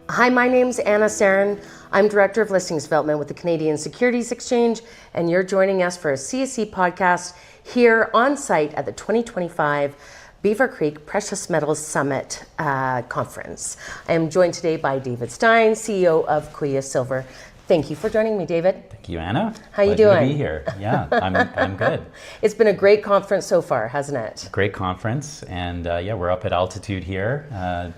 Hi, my name's Anna Serin. I'm Director of Listings Development with the Canadian Securities Exchange, and you're joining us for a CSE podcast here on site at the 2025 Beaver Creek Precious Metals Summit Conference. I am joined today by David Stein, CEO of Kuya Silver. Thank you for joining me, David. Thank you, Anna. How you doing? Pleasure to be here. Yeah, I'm good. It's been a great conference so far, hasn't it? Great conference, and yeah, we're up at altitude here,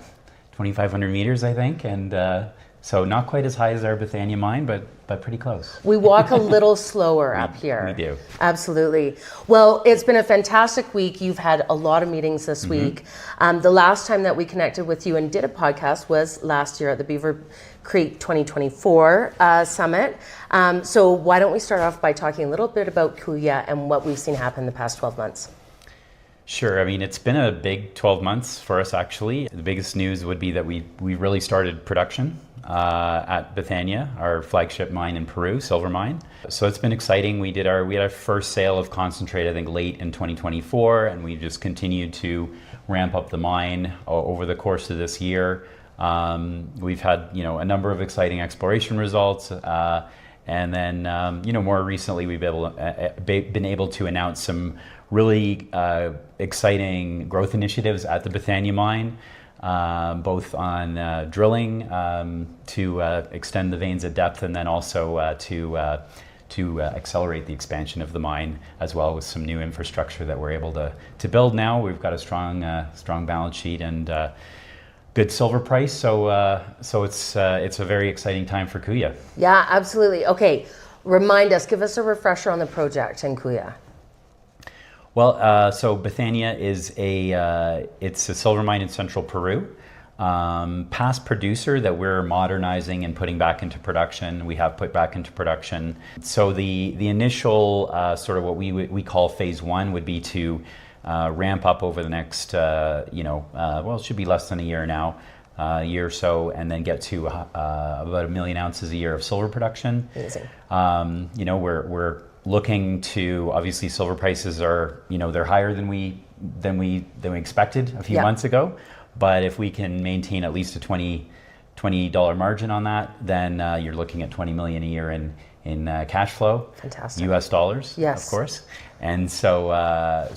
2,500 meters, I think, and so not quite as high as our Bethania Mine, but pretty close. We walk a little slower up here. We do. Absolutely. Well, it's been a fantastic week. You've had a lot of meetings this week. The last time that we connected with you and did a podcast was last year at the Beaver Creek 2024 Summit. So why don't we start off by talking a little bit about Kuya and what we've seen happen the past 12 months? Sure. I mean, it's been a big 12 months for us, actually. The biggest news would be that we really started production at Bethania, our flagship mine in Peru, silver mine. So it's been exciting. We had our first sale of concentrate, I think, late in 2024, and we just continued to ramp up the mine over the course of this year. We've had, a number of exciting exploration results, and then, more recently we've been able to announce some really exciting growth initiatives at the Bethania Mine, both on drilling to extend the veins at depth, and then also to accelerate the expansion of the mine, as well with some new infrastructure that we're able to build now. We've got a strong balance sheet and good silver price, so it's a very exciting time for Kuya. Yeah, absolutely. Okay, give us a refresher on the project in Kuya. Well, so Bethania is it's a silver mine in central Peru, past producer that we're modernizing and putting back into production. We have put back into production. So the initial sort of what we call phase one would be to ramp up over the next, it should be less than a year now, a year or so, and then get to about 1 million ounces a year of silver production. Amazing. We're looking to, obviously silver prices are, they're higher than we expected a few months ago, but if we can maintain at least a $20 margin on that, then you're looking at 20 million a year in cash flow. Fantastic. US dollars, yes, of course. And so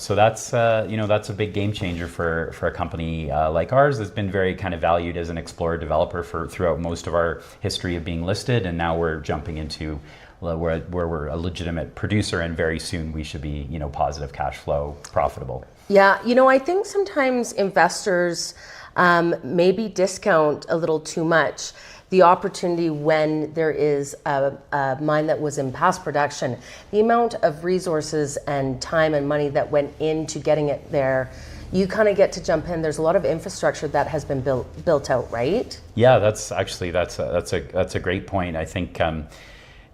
that's that's a big game changer for a company like ours that's been very kind of valued as an explorer developer throughout most of our history of being listed, and now we're jumping into where we're a legitimate producer, and very soon we should be positive cash flow, profitable. Yeah, I think sometimes investors maybe discount a little too much the opportunity when there is a mine that was in past production. The amount of resources and time and money that went into getting it there, you kind of get to jump in. There's a lot of infrastructure that has been built out, right? Yeah, that's a great point. I think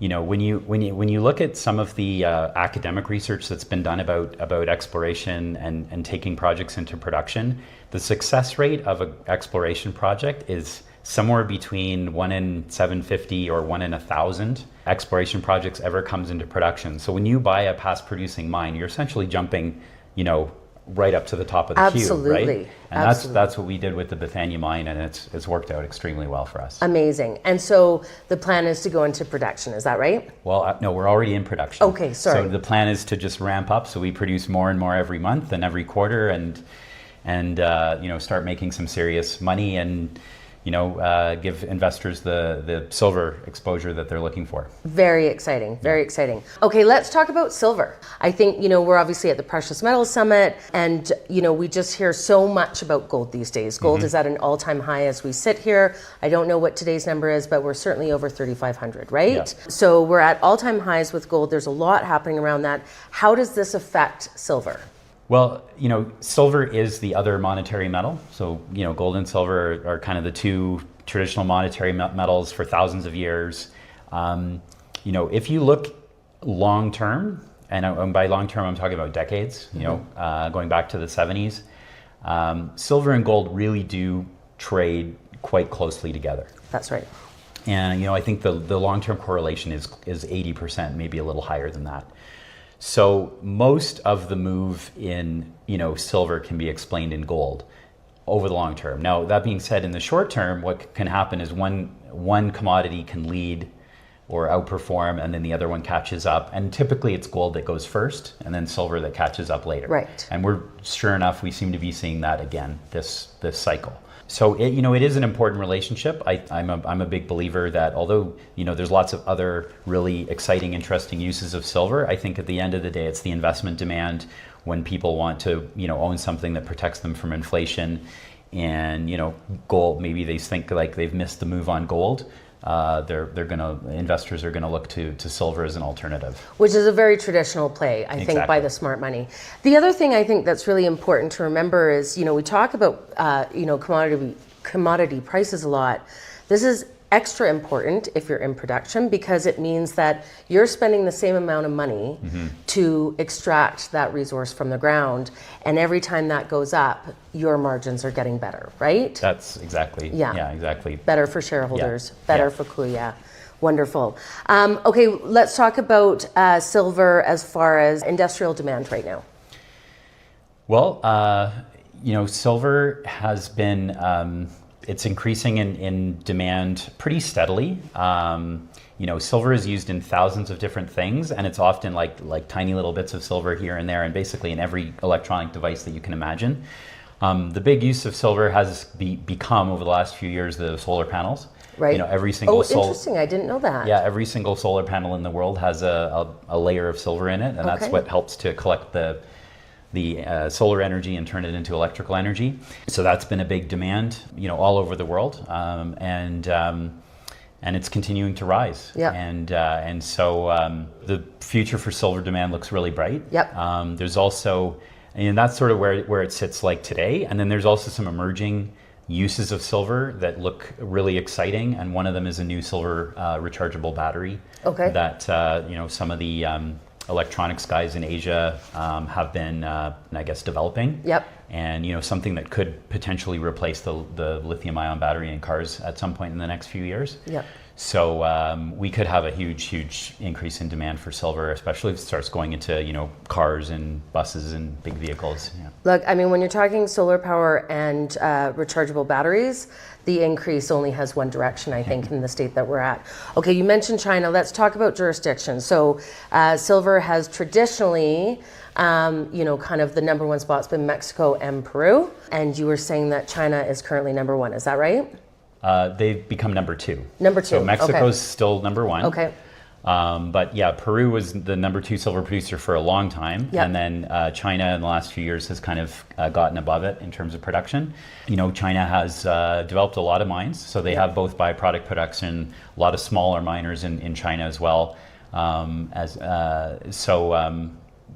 when you look at some of the academic research that's been done about exploration and taking projects into production, the success rate of an exploration project is somewhere between 1 in 750 or 1 in 1,000 exploration projects ever comes into production. So when you buy a past producing mine, you're essentially jumping, right up to the top of the queue, right? And Absolutely. that's what we did with the Bethania Mine, and it's worked out extremely well for us. Amazing. And so the plan is to go into production, is that right? Well, no, we're already in production. Okay, sorry. So the plan is to just ramp up, so we produce more and more every month and every quarter, and start making some serious money, and give investors the silver exposure that they're looking for. Very exciting, very exciting. Okay, let's talk about silver. I think, we're obviously at the Precious Metals Summit, and, we just hear so much about gold these days. Gold is at an all-time high as we sit here. I don't know what today's number is, but we're certainly over 3,500, right? Yeah. So we're at all-time highs with gold. There's a lot happening around that. How does this affect silver? Well, silver is the other monetary metal. So, gold and silver are kind of the two traditional monetary metals for thousands of years. If you look long term, and by long term I'm talking about decades, going back to the 70s, silver and gold really do trade quite closely together. That's right. And, I think the long-term correlation is 80%, maybe a little higher than that. So most of the move in, silver can be explained in gold. over the long term. Now, that being said, in the short term, what can happen is one commodity can lead or outperform, and then the other one catches up. And typically it's gold that goes first, and then silver that catches up later. Right. And we're, sure enough, we seem to be seeing that again this cycle. So it is an important relationship. I'm a big believer that although there's lots of other really exciting, interesting uses of silver, I think at the end of the day it's the investment demand when people want to own something that protects them from inflation. And gold, maybe they think like they've missed the move on gold. Investors are gonna look to silver as an alternative, which is a very traditional play, I think, by the smart money. The other thing I think that's really important to remember is we talk about commodity prices a lot. This is extra important if you're in production, because it means that you're spending the same amount of money to extract that resource from the ground, and every time that goes up, your margins are getting better, right? That's exactly, yeah, exactly. Better for shareholders, better for Kuya. Wonderful. Okay, let's talk about silver as far as industrial demand right now. Well, silver has been it's increasing in demand pretty steadily. Silver is used in thousands of different things, and it's often like tiny little bits of silver here and there, and basically in every electronic device that you can imagine. The big use of silver has become over the last few years the solar panels. Right. Every single interesting. I didn't know that. Yeah, every single solar panel in the world has a layer of silver in it, and that's what helps to collect the solar energy and turn it into electrical energy. So that's been a big demand, all over the world, and it's continuing to rise. Yeah. And so the future for silver demand looks really bright. Yep. There's also, and that's sort of where it sits like today. And then there's also some emerging uses of silver that look really exciting, and one of them is a new silver rechargeable battery. Okay. That some of the electronics guys in Asia have been, developing. Yep. And something that could potentially replace the lithium-ion battery in cars at some point in the next few years. Yep. So we could have a huge increase in demand for silver, especially if it starts going into cars and buses and big vehicles. Yeah. Look, I mean, when you're talking solar power and rechargeable batteries, the increase only has one direction, I think, in the state that we're at. Okay, you mentioned China. Let's talk about jurisdictions. So silver has traditionally, kind of the number one spot's been Mexico and Peru. And you were saying that China is currently number one. Is that right? They've become number two. Number two. So Mexico's still number one. Okay. But yeah, Peru was the number two silver producer for a long time. Yep. And then China in the last few years has kind of gotten above it in terms of production. China has developed a lot of mines. So they have both byproduct production, a lot of smaller miners in China as well.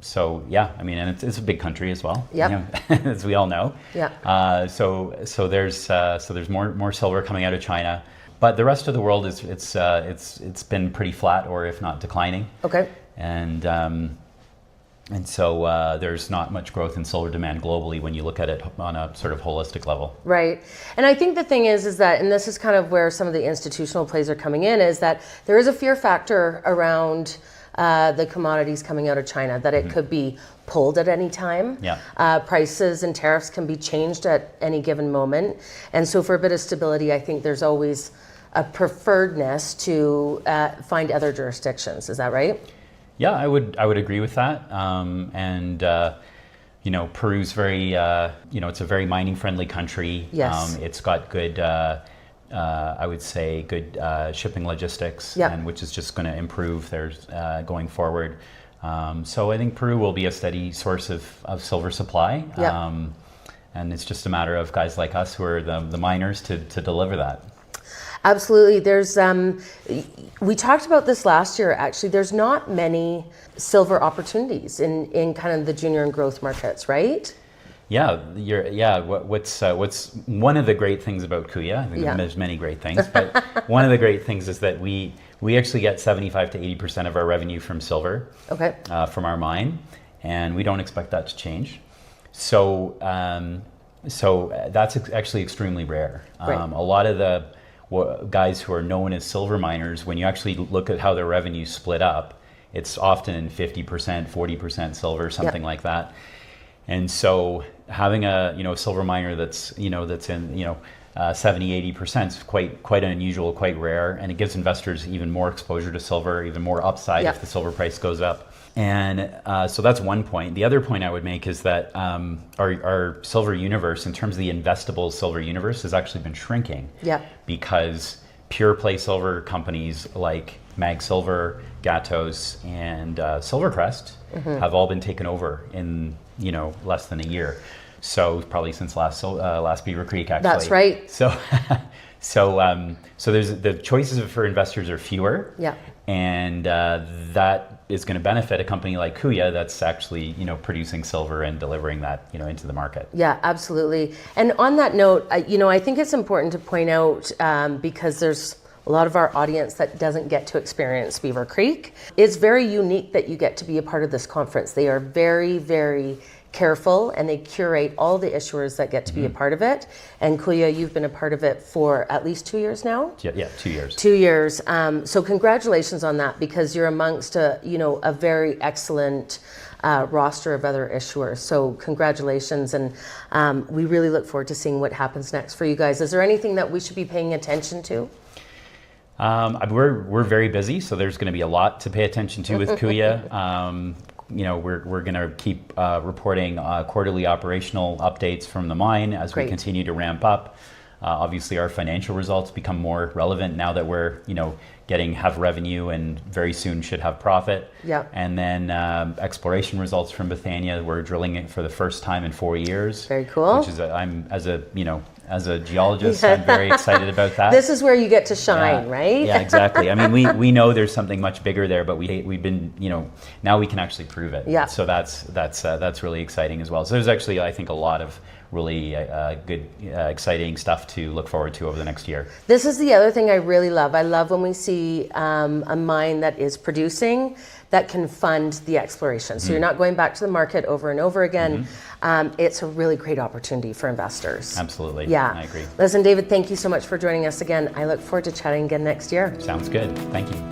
So yeah, I mean, and it's a big country as well. Yeah. As we all know. Yeah. So there's more silver coming out of China, but the rest of the world it's been pretty flat, or if not declining. Okay. And so there's not much growth in silver demand globally when you look at it on a sort of holistic level. Right. And I think the thing is that, and this is kind of where some of the institutional plays are coming in, is that there is a fear factor around the commodities coming out of China, that it could be pulled at any time. Yeah. Prices and tariffs can be changed at any given moment. And so for a bit of stability, I think there's always a preferredness to find other jurisdictions. Is that right? Yeah, I would agree with that. Peru's very, it's a very mining friendly country. Yes. It's got good, I would say, good shipping logistics, Yep. and which is just going to improve theirs going forward. So I think Peru will be a steady source of silver supply. Yep. And it's just a matter of guys like us who are the miners to deliver that. Absolutely. There's, we talked about this last year, actually. There's not many silver opportunities in kind of the junior and growth markets, right? Yeah, what's one of the great things about Kuya, I think there's many great things, but one of the great things is that we actually get 75 to 80% of our revenue from silver. Okay. From our mine, and we don't expect that to change. So that's actually extremely rare. Right. A lot of the guys who are known as silver miners, when you actually look at how their revenue split up, it's often in 50%, 40% silver, something like that. And so having a silver miner that's that's in 70-80% is quite unusual, quite rare, and it gives investors even more exposure to silver, even more upside if the silver price goes up. And so that's one point. The other point I would make is that our silver universe, in terms of the investable silver universe, has actually been shrinking. Because pure play silver companies like Mag Silver, Gatos, and Silvercrest have all been taken over in less than a year. So probably since last Beaver Creek, actually. That's right. So there's the choices for investors are fewer. And that is going to benefit a company like Kuya that's actually producing silver and delivering that into the market. Yeah, absolutely. And on that note, I think it's important to point out because there's a lot of our audience that doesn't get to experience Beaver Creek. It's very unique that you get to be a part of this conference. They are very, very careful, and they curate all the issuers that get to be a part of it. And Kuya, you've been a part of it for at least 2 years now? Yeah, 2 years. 2 years. So congratulations on that, because you're amongst a very excellent roster of other issuers. So congratulations, and we really look forward to seeing what happens next for you guys. Is there anything that we should be paying attention to? We're very busy, so there's going to be a lot to pay attention to with Kuya. We're going to keep reporting quarterly operational updates from the mine as we continue to ramp up. Obviously, our financial results become more relevant now that we're have revenue and very soon should have profit. And then exploration results from Bethania. We're drilling it for the first time in 4 years. Very cool. Which is as a geologist, I'm very excited about that. This is where you get to shine, right? Yeah, exactly. I mean, we know there's something much bigger there, but we've been, now we can actually prove it. So that's really exciting as well. So there's actually, I think, a lot of really good, exciting stuff to look forward to over the next year. This is the other thing I really love. I love when we see a mine that is producing that can fund the exploration. So you're not going back to the market over and over again. It's a really great opportunity for investors. Absolutely. Yeah. I agree. Listen, David, thank you so much for joining us again. I look forward to chatting again next year. Sounds good. Thank you.